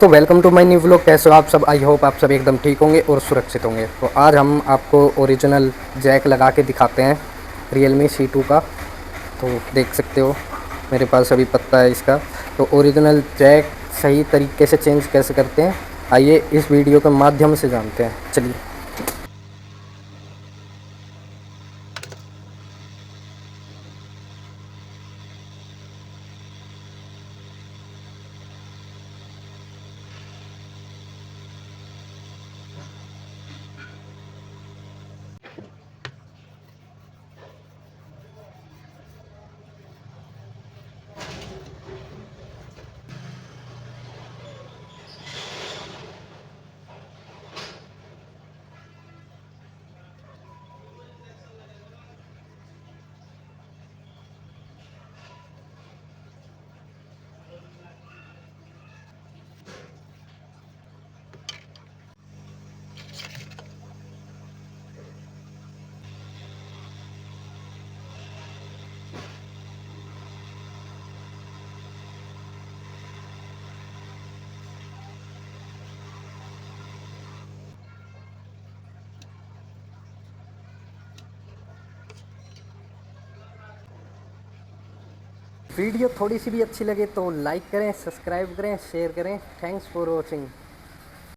तो welcome to my new vlog. कैसे हो आप सब? आई होप आप सब एकदम ठीक होंगे और सुरक्षित होंगे। तो आज हम आपको ओरिजिनल जैक लगा के दिखाते हैं Realme C2 का। तो देख सकते हो मेरे पास अभी पत्ता है इसका। तो ओरिजिनल जैक सही तरीके से चेंज कैसे करते हैं, आइए इस वीडियो के माध्यम से जानते हैं। चलिए। वीडियो थोड़ी सी भी अच्छी लगे तो लाइक करें, सब्सक्राइब करें, शेयर करें। Thanks for watching.